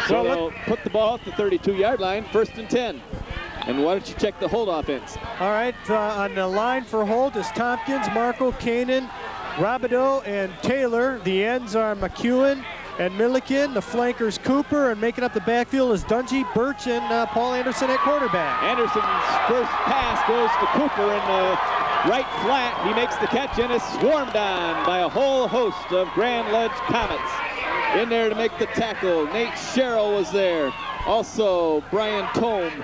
So they'll put the ball at the 32-yard line, 1st and 10. And why don't you check the Holt offense? All right, on the line for Holt is Tompkins, Marco, Kanan, Robideau, and Taylor. The ends are McEwen and Milliken. The flankers Cooper, and making up the backfield is Dungy, Birch, and Paul Anderson at quarterback. Anderson's first pass goes to Cooper in the right flat. He makes the catch and is swarmed on by a whole host of Grand Ledge Comets. In there to make the tackle, Nate Sherrill was there. Also, Brian Tome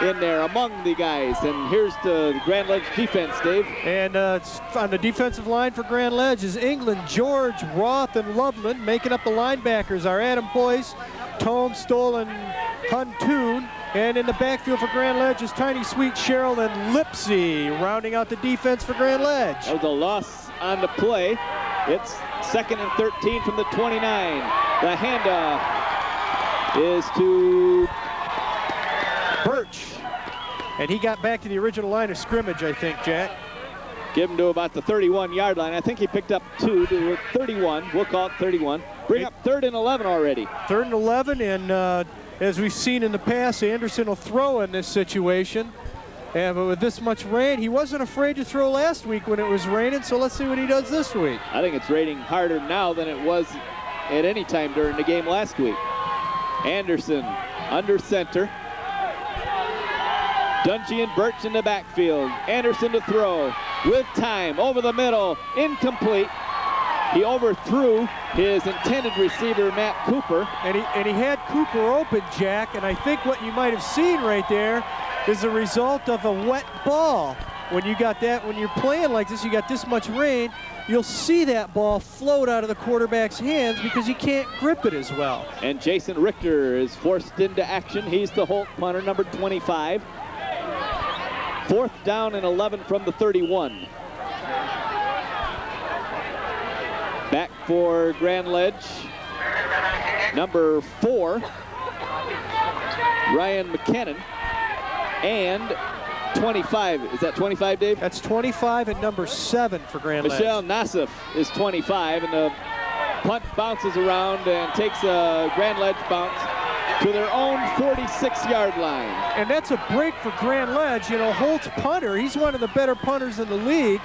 in there among the guys. And here's the Grand Ledge defense, Dave. And on the defensive line for Grand Ledge is England, George, Roth, and Loveland. Making up the linebackers are Adam Boyce, Tome, Stoll, and Huntoon. And in the backfield for Grand Ledge is Tiny Sweet, Sherrill, and Lipsy, rounding out the defense for Grand Ledge. That was a loss on the play. It's 2nd and 13 from the 29. The handoff is to Birch. And he got back to the original line of scrimmage, I think, Jack. Give him to about the 31-yard line. I think he picked up 2 to 31. We'll call it 31. Bring up 3rd and 11 already. 3rd and 11, and as we've seen in the past, Anderson will throw in this situation. And but with this much rain, he wasn't afraid to throw last week when it was raining, so let's see what he does this week. I think it's raining harder now than it was at any time during the game last week. Anderson under center. Dungy and Birch in the backfield. Anderson to throw with time over the middle, incomplete. He overthrew his intended receiver, Matt Cooper. And he had Cooper open, Jack, and I think what you might have seen right there is the result of a wet ball. When you got that, when you're playing like this, you got this much rain, you'll see that ball float out of the quarterback's hands because he can't grip it as well. And Jason Richter is forced into action. He's the Holt punter, number 25. 4th down and 11 from the 31. Back for Grand Ledge, number 4, Ryan McKinnon, and 25. Is that 25, Dave? That's 25 and number 7 for Grand Ledge. Michelle Nassif is 25, and the punt bounces around and takes a Grand Ledge bounce to their own 46-yard line. And that's a break for Grand Ledge. You know, Holt's punter, he's one of the better punters in the league,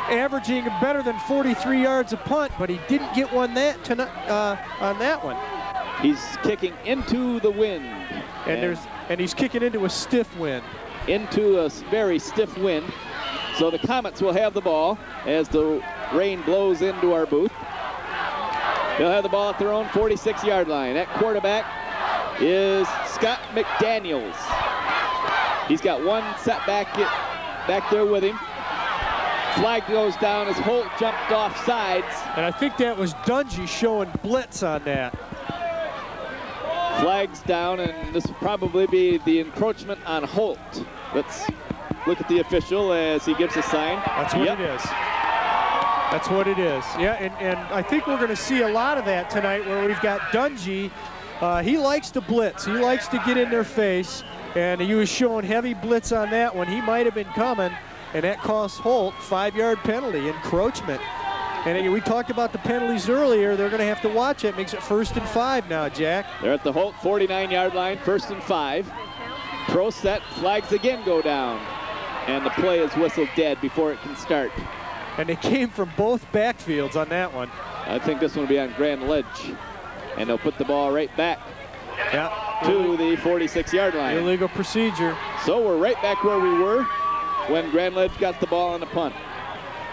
averaging better than 43 yards a punt, but he didn't get one on that one. He's kicking into the wind. And he's kicking into a stiff wind. Into a very stiff wind. So the Comets will have the ball as the rain blows into our booth. They'll have the ball at their own 46-yard line. At quarterback is Scott McDaniels. He's got one setback back there with him. Flag goes down as Holt jumped off sides. And I think that was Dungy showing blitz on that. Flags down, and this will probably be the encroachment on Holt. Let's look at the official as he gives a sign. That's what it is. That's what it is. Yeah, and I think we're going to see a lot of that tonight where we've got Dungy. He likes to blitz. He likes to get in their face, and he was showing heavy blitz on that one. He might have been coming, and that cost Holt 5-yard penalty, encroachment. And we talked about the penalties earlier. They're going to have to watch it. Makes it 1st and 5 now, Jack. They're at the Holt 49-yard line, 1st and 5. Pro set, flags again go down. And the play is whistled dead before it can start. And they came from both backfields on that one. I think this one will be on Grand Ledge. And they'll put the ball right back to the 46-yard line. Illegal procedure. So we're right back where we were when Grand Ledge got the ball on the punt.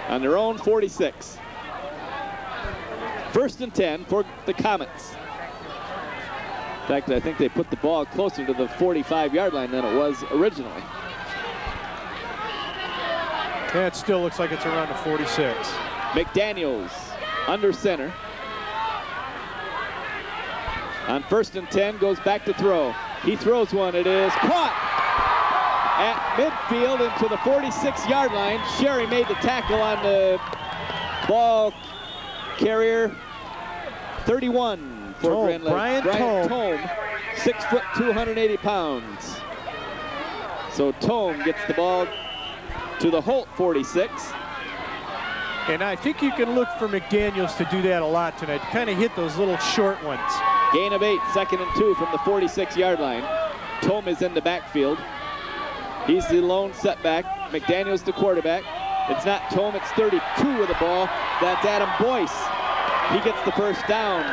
On their own 46. 1st and 10 for the Comets. In fact, I think they put the ball closer to the 45-yard line than it was originally. Yeah, it still looks like it's around the 46. McDaniels under center. On 1st and 10, goes back to throw. He throws one, it is caught at midfield into the 46-yard line. Sherry made the tackle on the ball carrier. 31 for Grand Ledge. Brian Tome, 6 foot, 280 pounds. So Tome gets the ball to the Holt 46. And I think you can look for McDaniels to do that a lot tonight, kind of hit those little short ones. Gain of 8, 2nd and 2 from the 46-yard line. Tome is in the backfield. He's the lone setback. McDaniels the quarterback. It's not Tome, it's 32 with the ball. That's Adam Boyce. He gets the first down,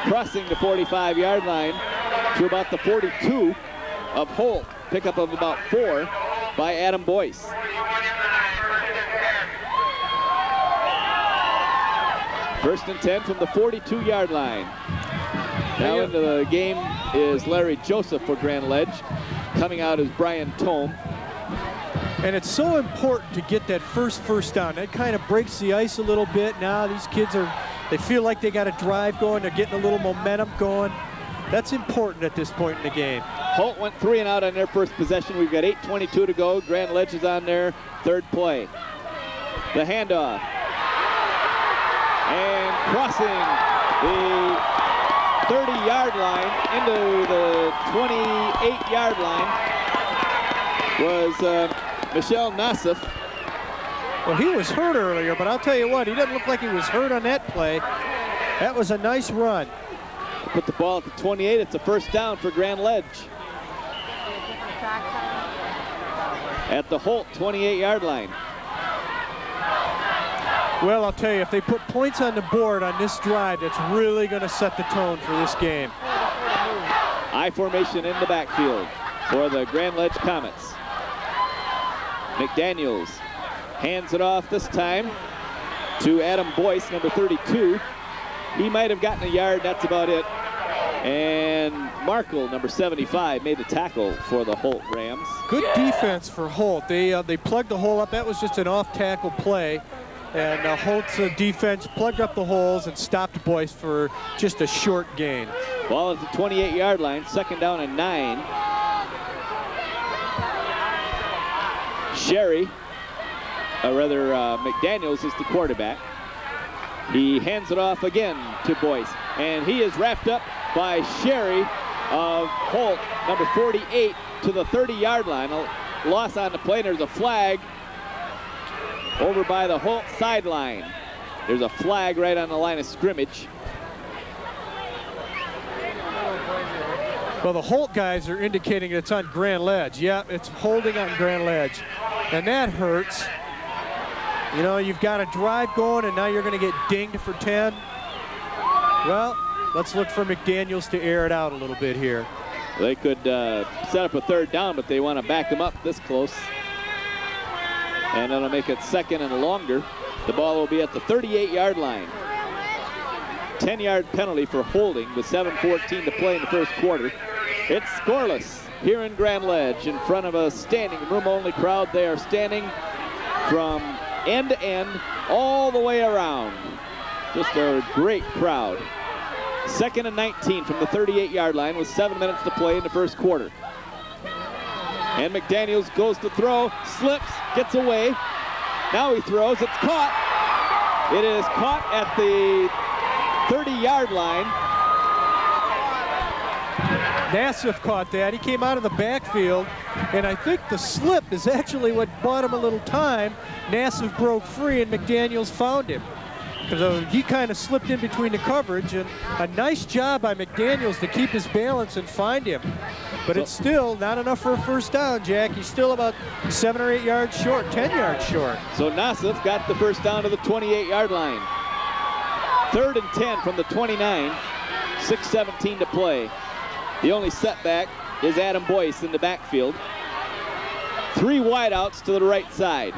crossing the 45-yard line to about the 42 of Holt. Pickup of about 4 by Adam Boyce. First and 10 from the 42-yard line. Now into the game is Larry Joseph for Grand Ledge. Coming out is Brian Tome. And it's so important to get that first down. That kind of breaks the ice a little bit. Now these kids they feel like they got a drive going. They're getting a little momentum going. That's important at this point in the game. Holt went 3 and out on their first possession. We've got 8:22 to go. Grand Ledge is on their third play. The handoff. And crossing the 30-yard line into the 28-yard line was Michelle Nassif. Well, he was hurt earlier, but I'll tell you what, he doesn't look like he was hurt on that play. That was a nice run. Put the ball at the 28. It's a first down for Grand Ledge. At the Holt 28-yard line. Well, I'll tell you, if they put points on the board on this drive, that's really going to set the tone for this game. I formation in the backfield for the Grand Ledge Comets. McDaniels hands it off this time to Adam Boyce, number 32. He might have gotten a yard, that's about it. And Markle, number 75, made the tackle for the Holt Rams. Good defense for Holt. They plugged the hole up. That was just an off-tackle play. And Holt's defense plugged up the holes and stopped Boyce for just a short gain. Ball at the 28-yard line, 2nd down and 9. McDaniels is the quarterback. He hands it off again to Boyce, and he is wrapped up by Sherry of Holt, number 48, to the 30-yard line. A loss on the play. There's a flag over by the Holt sideline. There's a flag right on the line of scrimmage. Well, the Holt guys are indicating it's on Grand Ledge. Yeah, it's holding on Grand Ledge. And that hurts. You know, you've got a drive going, and now you're going to get dinged for 10. Well, let's look for McDaniels to air it out a little bit here. They could set up a 3rd down, but they want to back them up this close. And that'll make it 2nd and longer. The ball will be at the 38-yard line. 10-yard penalty for holding with 7:14 to play in the first quarter. It's scoreless here in Grand Ledge in front of a standing room-only crowd. They are standing from end to end all the way around. Just a great crowd. 2nd and 19 from the 38-yard line with 7 minutes to play in the first quarter. And McDaniels goes to throw, slips, gets away. Now he throws, it's caught. It is caught at the 30-yard line. Nassif caught that. He came out of the backfield, and I think the slip is actually what bought him a little time. Nassif broke free, and McDaniels found him. Because he kind of slipped in between the coverage, and a nice job by McDaniels to keep his balance and find him. But it's still not enough for a first down, Jack. He's still about 7 or 8 yards short, 10 yards short. So Nassif got the first down to the 28-yard line. 3rd and 10 from the 29, 6:17 to play. The only setback is Adam Boyce in the backfield. 3 wideouts to the right side.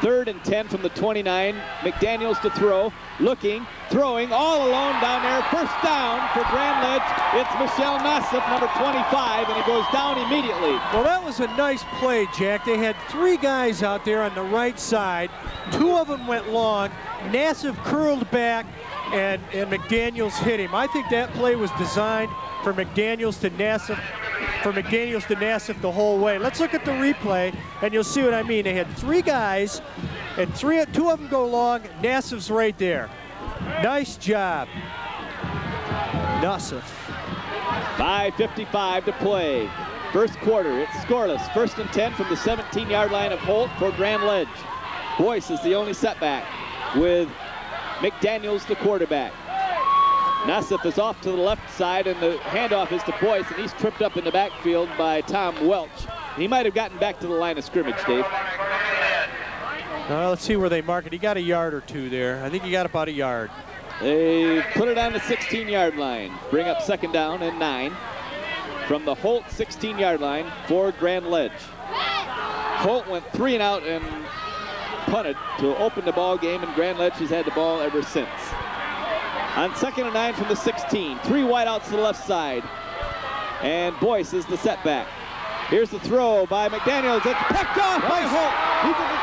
3rd and 10 from the 29. McDaniels to throw, looking, throwing, all alone down there. First down for Grand Ledge. It's Michelle Nassif, number 25, and he goes down immediately. Well, that was a nice play, Jack. They had 3 guys out there on the right side. 2 of them went long. Nassif curled back, and McDaniels hit him. I think that play was designed for McDaniels to Nassif, the whole way. Let's look at the replay, and you'll see what I mean. They had 3 guys, and 2 of them go long. Nassif's right there. Nice job, Nassif. 5:55 to play. First quarter, it's scoreless. 1st and 10 from the 17-yard line of Holt for Grand Ledge. Boyce is the only setback with McDaniels the quarterback. Nassif is off to the left side, and the handoff is to Boyce, and he's tripped up in the backfield by Tom Welch. He might have gotten back to the line of scrimmage, Dave. Let's see where they mark it. He got a yard or two there. I think he got about a yard. They put it on the 16-yard line. Bring up 2nd down and 9 from the Holt 16-yard line for Grand Ledge. Holt went 3 and out and punted to open the ball game, and Grand Ledge has had the ball ever since. On 2nd and 9 from the 16, 3 wideouts to the left side, and Boyce is the setback. Here's the throw by McDaniels. It's picked off by Holt. He's at the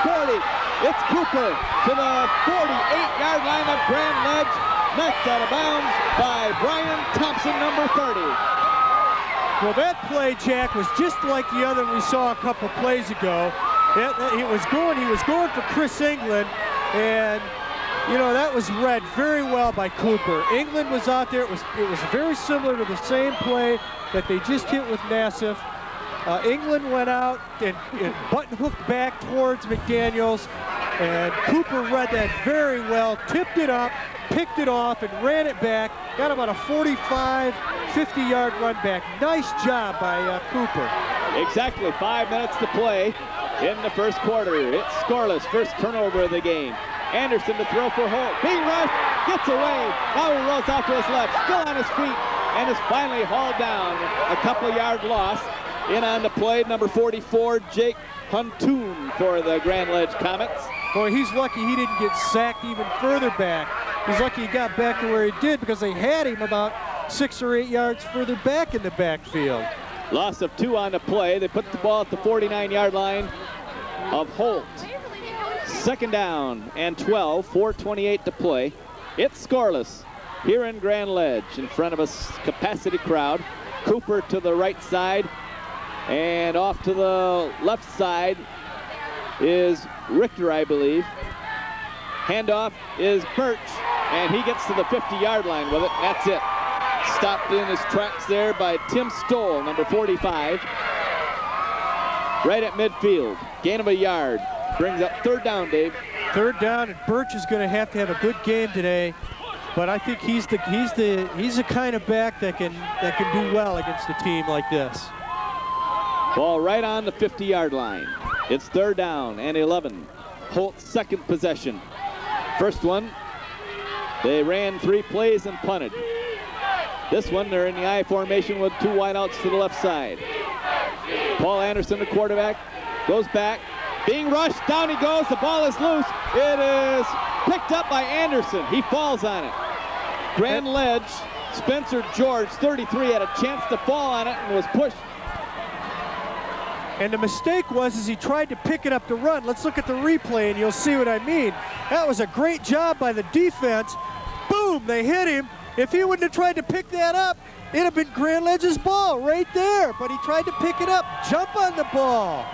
40. It's Cooper to the 48-yard line of Grand Ledge. Knocked out of bounds by Brian Thompson, number 30. Well, that play, Jack, was just like the other we saw a couple plays ago. He was going for Chris England, and you know, that was read very well by Cooper. England was out there. It was very similar to the same play that they just hit with Nassif. England went out and button hooked back towards McDaniels, and Cooper read that very well, tipped it up, picked it off, and ran it back. Got about a 45, 50-yard run back. Nice job by Cooper. Exactly 5 minutes to play in the first quarter. It's scoreless, first turnover of the game. Anderson to throw for Holt. Being rushed, gets away. Now he rolls off to his left, still on his feet, and is finally hauled down. A couple-yard loss. In on the play, number 44, Jake Huntoon for the Grand Ledge Comets. Boy, he's lucky he didn't get sacked even further back. He's lucky he got back to where he did, because they had him about 6 or 8 yards further back in the backfield. Loss of 2 on the play. They put the ball at the 49-yard line of Holt. 2nd down and 12, 4:28 to play. It's scoreless here in Grand Ledge in front of a capacity crowd. Cooper to the right side, and off to the left side is Richter, I believe. Handoff is Birch, and he gets to the 50-yard line with it. That's it. Stopped in his tracks there by Tim Stoll, number 45. Right at midfield. Gain of a yard. Brings up 3rd down, Dave. 3rd down, and Birch is going to have a good game today. But I think he's the kind of back that can do well against a team like this. Ball right on the 50-yard line. It's 3rd down and 11. Holt's 2nd possession. First one, they ran 3 plays and punted. This one, they're in the I formation with 2 wideouts to the left side. Paul Anderson, the quarterback, goes back. Being rushed, down he goes, the ball is loose. It is picked up by Anderson. He falls on it. Grand Ledge, Spencer George, 33, had a chance to fall on it and was pushed. And the mistake was he tried to pick it up to run. Let's look at the replay and you'll see what I mean. That was a great job by the defense. Boom, they hit him. If he wouldn't have tried to pick that up, it'd have been Grand Ledge's ball right there. But he tried to pick it up, jump on the ball.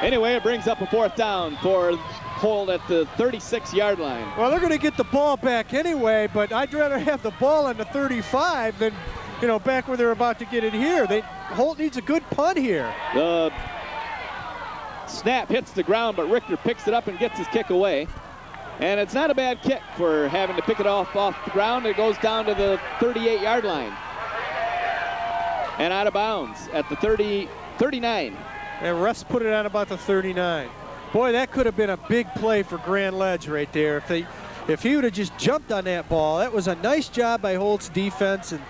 Anyway, it brings up a 4th down for Holt at the 36-yard line. Well, they're going to get the ball back anyway, but I'd rather have the ball on the 35 than, you know, back where they're about to get it here. Holt needs a good punt here. The snap hits the ground, but Richter picks it up and gets his kick away. And it's not a bad kick for having to pick it off the ground. It goes down to the 38-yard line. And out of bounds at the 39. And refs put it on about the 39. Boy, that could have been a big play for Grand Ledge right there. If he would have just jumped on that ball, that was a nice job by Holt's defense. And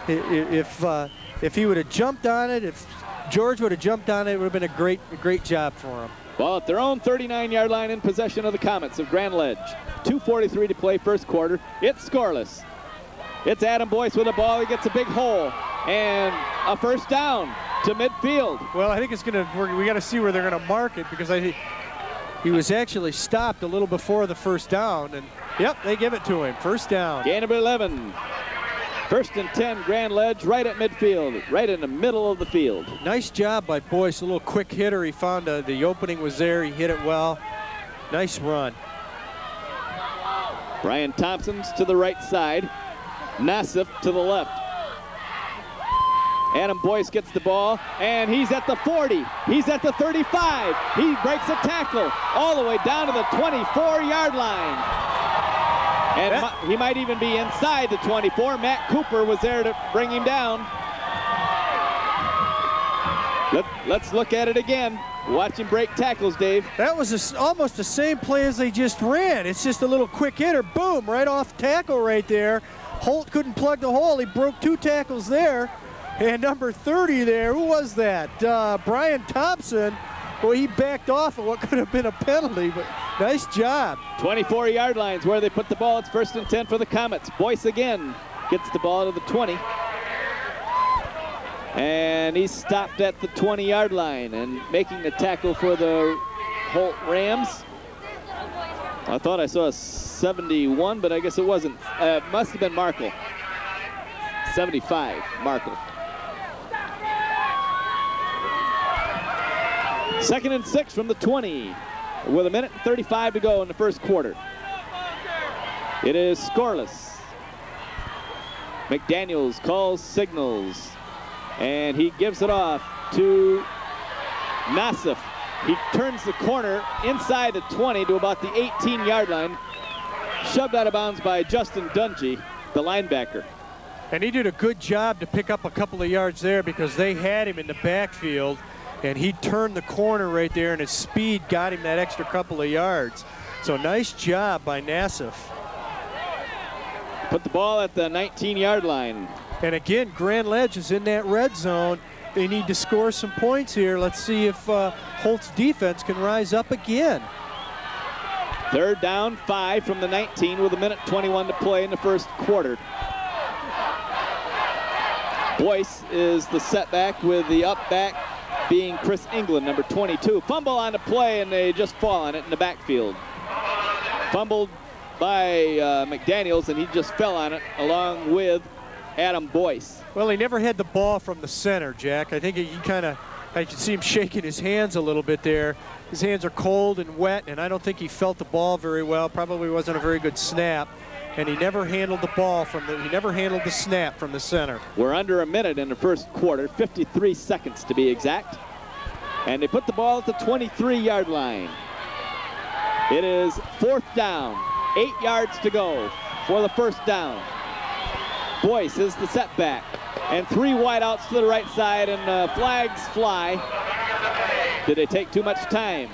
if he would have jumped on it, if George would have jumped on it, it would have been a great job for him. Well, at their own 39-yard line in possession of the Comets of Grand Ledge. 2:43 to play first quarter. It's scoreless. It's Adam Boyce with the ball. He gets a big hole and a 1st down to midfield. Well, I think we got to see where they're going to mark it, because he was actually stopped a little before the 1st down, and yep, they give it to him. 1st down. Gain of 11. 1st and 10, Grand Ledge, right at midfield, right in the middle of the field. Nice job by Boyce, a little quick hitter. He found the opening was there. He hit it well. Nice run. Brian Thompson's to the right side. Nassif to the left. Adam Boyce gets the ball, and he's at the 40. He's at the 35. He breaks a tackle all the way down to the 24-yard line. And he might even be inside the 24. Matt Cooper was there to bring him down. Let's look at it again. Watch him break tackles, Dave. That was almost the same play as they just ran. It's just a little quick hitter. Boom, right off tackle right there. Holt couldn't plug the hole. He broke 2 tackles there. And number 30 there, who was that? Brian Thompson. Well, he backed off of what could have been a penalty, but nice job. 24-yard lines where they put the ball. It's 1st and 10 for the Comets. Boyce again gets the ball to the 20. And he's stopped at the 20-yard line and making the tackle for the Holt Rams. I thought I saw a 71, but I guess it wasn't. Must have been Markle. 75, Markle. 2nd and 6 from the 20 with 1:35 to go in the first quarter. It is scoreless. McDaniels calls signals, and he gives it off to Nassif. He turns the corner inside the 20 to about the 18-yard line, shoved out of bounds by Justin Dungy, the linebacker. And he did a good job to pick up a couple of yards there because they had him in the backfield, and he turned the corner right there, and his speed got him that extra couple of yards. So nice job by Nassif. Put the ball at the 19-yard line. And again, Grand Ledge is in that red zone. They need to score some points here. Let's see if Holt's defense can rise up again. 3rd down, 5 from the 19 with 1:21 to play in the first quarter. Boyce is the setback with the up back being Chris England, number 22. Fumble on the play, and they just fall on it in the backfield. Fumbled by McDaniels, and he just fell on it along with Adam Boyce. Well, he never had the ball from the center, Jack. I think I could see him shaking his hands a little bit there. His hands are cold and wet, and I don't think he felt the ball very well. Probably wasn't a very good snap. And he never handled the ball he never handled the snap from the center. We're under a minute in the first quarter, 53 seconds to be exact. And they put the ball at the 23-yard line. It is 4th down, 8 yards to go for the first down. Boyce is the setback, and 3 wideouts to the right side, and flags fly. Did they take too much time?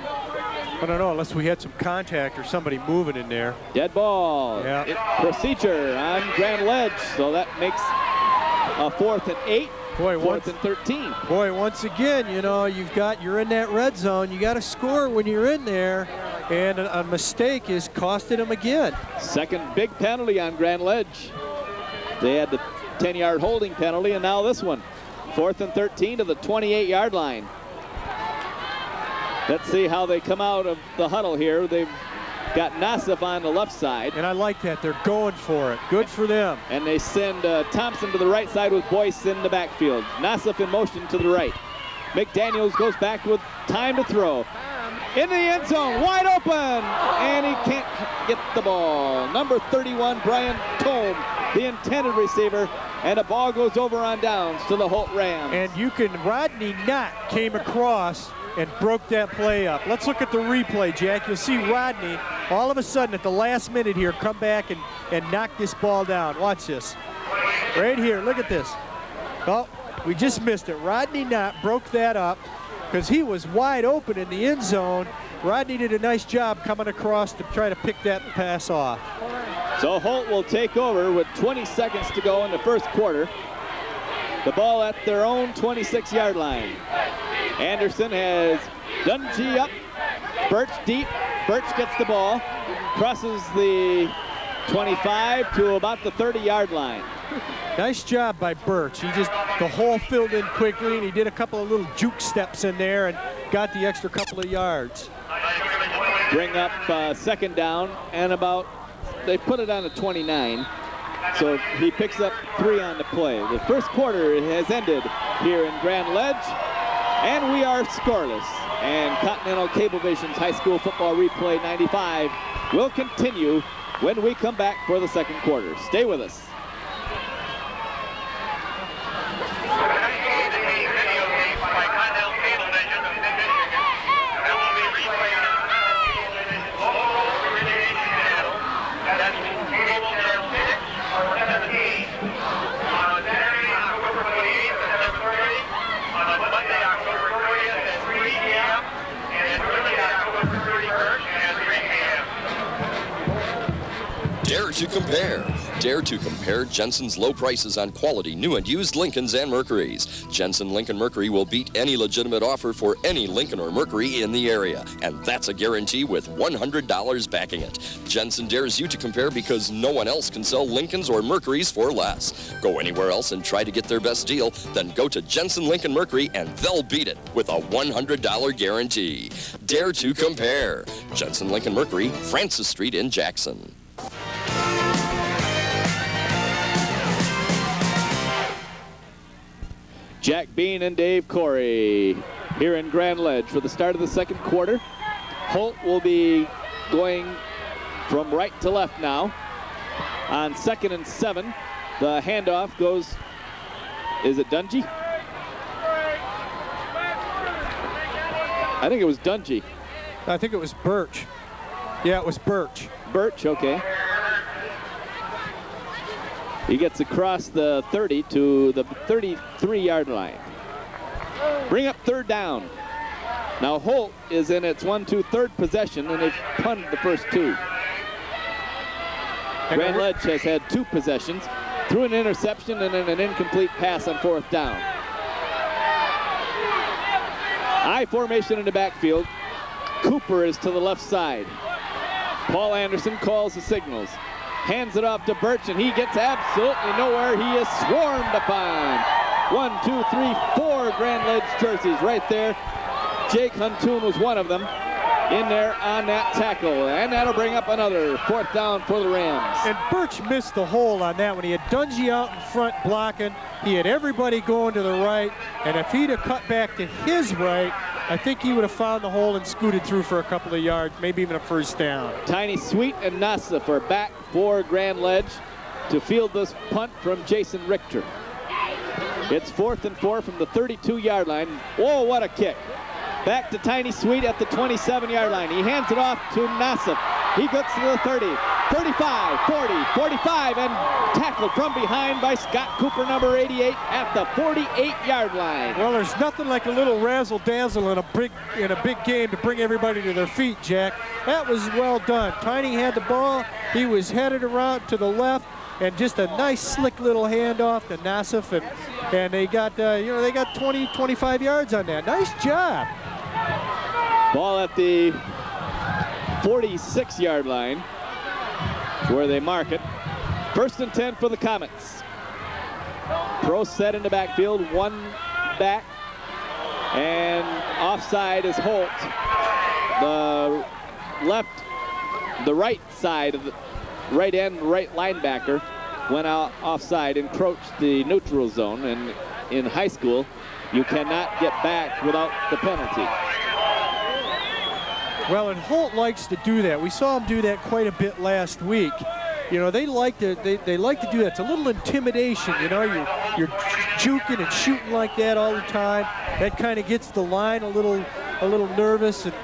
I don't know, unless we had some contact or somebody moving in there. Dead ball. Yeah. Procedure on Grand Ledge, so that makes a 4th and 8. Boy, 4th and 13. Boy, once again, you know, you're in that red zone. You got to score when you're in there, and a mistake is costing them again. Second big penalty on Grand Ledge. They had the 10-yard holding penalty, and now this one. 4th and 13 to the 28-yard line. Let's see how they come out of the huddle here. They've got Nassif on the left side. And I like that. They're going for it. Good for them. And they send Thompson to the right side with Boyce in the backfield. Nassif in motion to the right. McDaniels goes back with time to throw. In the end zone, wide open, and he can't get the ball. Number 31, Brian Tome, the intended receiver, and the ball goes over on downs to the Holt Rams. And Rodney Knott came across and broke that play up. Let's look at the replay, Jack. You'll see Rodney all of a sudden at the last minute here come back and knock this ball down. Watch this. Right here, look at this. Oh, we just missed it. Rodney Knott broke that up because he was wide open in the end zone. Rodney did a nice job coming across to try to pick that pass off. So Holt will take over with 20 seconds to go in the first quarter. The ball at their own 26-yard line. Anderson has Dungy up, Birch deep. Birch gets the ball, crosses the 25 to about the 30-yard line. Nice job by Birch. The hole filled in quickly, and he did a couple of little juke steps in there and got the extra couple of yards. Bring up 2nd down, and they put it on the 29. So he picks up 3 on the play. The first quarter has ended here in Grand Ledge, and we are scoreless. And Continental Cablevision's High School Football Replay 95 will continue when we come back for the second quarter. Stay with us. Dare to compare Jensen's low prices on quality new and used Lincolns and Mercurys. Jensen Lincoln Mercury will beat any legitimate offer for any Lincoln or Mercury in the area, and that's a guarantee with $100 backing it. Jensen dares you to compare because no one else can sell Lincolns or Mercurys for less. Go anywhere else and try to get their best deal, then go to Jensen Lincoln Mercury and they'll beat it with a $100 guarantee. Dare to compare. Jensen Lincoln Mercury, Francis Street in Jackson. Jack Bean and Dave Corey here in Grand Ledge for the start of the second quarter. Holt will be going from right to left now. On 2nd and 7, the handoff goes, is it Dungy? I think it was Dungy. I think it was Birch. Yeah, it was Birch. Birch, okay. He gets across the 30 to the 33-yard line. Bring up third down. Now Holt is in its 1-2-3rd possession, and they've punted the first two. Grand Ledge has had 2 possessions, threw an interception and then an incomplete pass on 4th down. I formation in the backfield. Cooper is to the left side. Paul Anderson calls the signals. Hands it off to Birch, and he gets absolutely nowhere. He is swarmed upon. 1, 2, 3, 4 Grand Ledge jerseys right there. Jake Huntoon was one of them in there on that tackle, and that'll bring up another 4th down for the Rams. And Birch missed the hole on that one. He had Dungy out in front blocking. He had everybody going to the right, and if he'd have cut back to his right, I think he would have found the hole and scooted through for a couple of yards, maybe even a first down. Tiny Sweet and Nassif are back for Grand Ledge to field this punt from Jason Richter. It's 4th and 4 from the 32-yard line. Whoa, what a kick. Back to Tiny Sweet at the 27-yard line. He hands it off to Nassif. He gets to the 30, 35, 40, 45, and tackled from behind by Scott Cooper, number 88, at the 48-yard line. Well, there's nothing like a little razzle-dazzle in a big game to bring everybody to their feet, Jack. That was well done. Tiny had the ball. He was headed around to the left, and just a nice, slick little handoff to Nassif, and they got, they got 20, 25 yards on that. Nice job. Ball at the 46-yard line, where they mark it. 1st and 10 for the Comets. Pro set in the backfield, 1 back, and offside is Holt. The right side of the right end, right linebacker went out offside, encroached the neutral zone, and in high school, you cannot get back without the penalty. Well, and Holt likes to do that. We saw him do that quite a bit last week. You know, they like to do that. It's a little intimidation, you know. You're juking and shooting like that all the time. That kind of gets the line a little nervous, and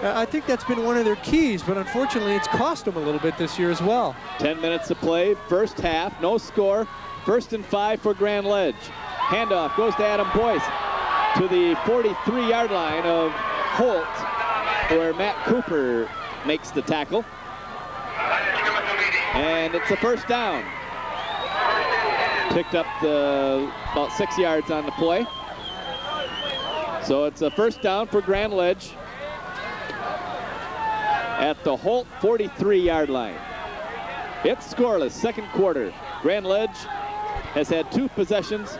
I think that's been one of their keys, but unfortunately it's cost them a little bit this year as well. 10 minutes to play, first half, no score. 1st and 5 for Grand Ledge. Handoff goes to Adam Boyce to the 43-yard line of Holt, where Matt Cooper makes the tackle. And it's a first down. Picked up about 6 yards on the play. So it's a first down for Grand Ledge at the Holt 43-yard line. It's scoreless, second quarter. Grand Ledge has had 2 possessions,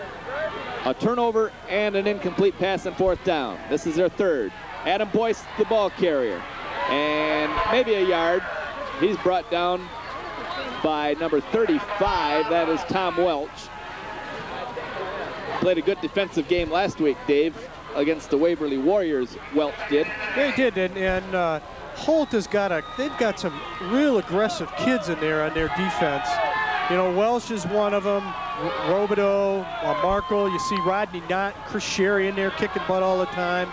a turnover and an incomplete pass on 4th down. This is their 3rd. Adam Boyce, the ball carrier, and maybe a yard. He's brought down by number 35. That is Tom Welch. Played a good defensive game last week, Dave, against the Waverly Warriors. Welch did. They did, and Holt has they've got some real aggressive kids in there on their defense. You know, Welsh is one of them. Robideau, Markle. You see Rodney Knott, Chris Sherry in there kicking butt all the time.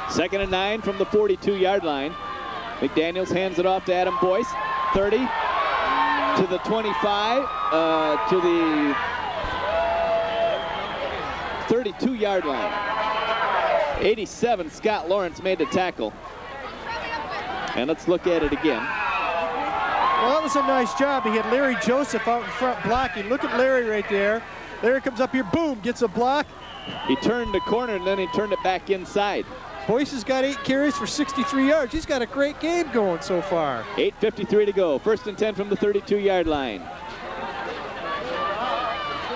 2nd and 9 from the 42-yard line. McDaniels hands it off to Adam Boyce. 30 to the 25, to the 32-yard line. 87, Scott Lawrence made the tackle. And let's look at it again. Well, that was a nice job. He had Larry Joseph out in front blocking. Look at Larry right there. Larry comes up here, boom, gets a block. He turned the corner and then he turned it back inside. Boyce has got 8 carries for 63 yards. He's got a great game going so far. 8:53 to go. 1st and 10 from the 32-yard line.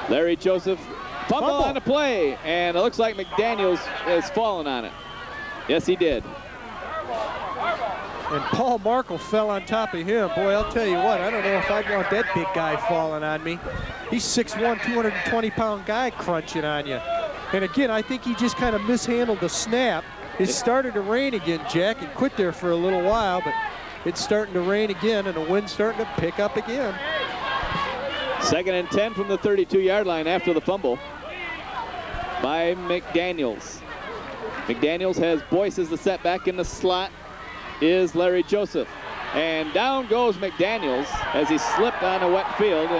Larry Joseph fumble on the play, and it looks like McDaniels has fallen on it. Yes, he did. And Paul Markle fell on top of him. Boy, I'll tell you what, I don't know if I'd want that big guy falling on me. He's 6'1", 220-pound guy crunching on you. And again, I think he just kind of mishandled the snap. It started to rain again, Jack. It quit there for a little while, but it's starting to rain again, and the wind's starting to pick up again. 2nd and 10 from the 32-yard line after the fumble by McDaniels. McDaniels has Boyce as the setback. In the slot is Larry Joseph. And down goes McDaniels as he slipped on a wet field.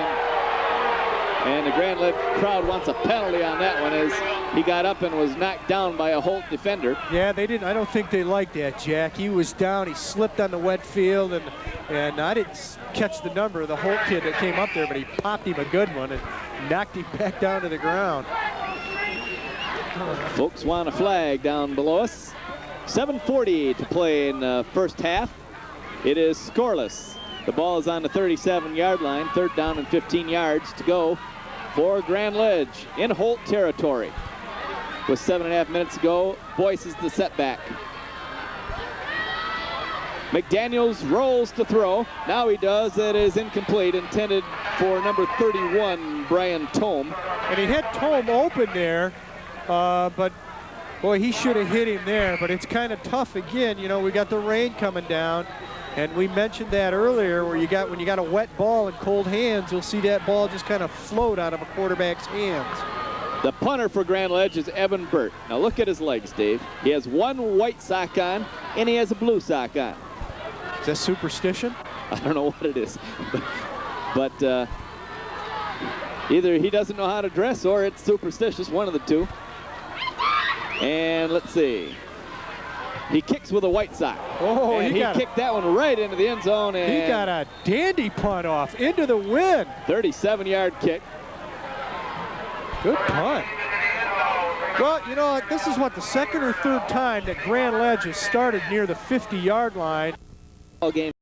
And the Grand Ledge crowd wants a penalty on that one as he got up and was knocked down by a Holt defender. Yeah, they didn't. I don't think they liked that, Jack. He was down. He slipped on the wet field, and I didn't catch the number of the Holt kid that came up there, but he popped him a good one and knocked him back down to the ground. Folks want a flag down below us. 7:40 to play in the first half. It is scoreless. The ball is on the 37-yard line. 3rd down and 15 yards to go for Grand Ledge in Holt territory. With 7.5 minutes to go, Boyce is the setback. McDaniels rolls to throw. Now he does. It is incomplete, intended for number 31, Brian Tome. And he had Tome open there, but boy, he should have hit him there. But it's kind of tough again. You know, we got the rain coming down. And we mentioned that earlier, where when you got a wet ball in cold hands, you'll see that ball just kind of float out of a quarterback's hands. The punter for Grand Ledge is Evan Burt. Now look at his legs, Dave. He has one white sock on, and he has a blue sock on. Is that superstition? I don't know what it is. but either he doesn't know how to dress or it's superstitious, one of the two. And let's see. He kicks with a white sock. Oh, and he kicked that one right into the end zone. And he got a dandy punt off into the wind. 37-yard kick. Good punt. Well, you know, this is what, the 2nd or 3rd time that Grand Ledge has started near the 50-yard line. Game.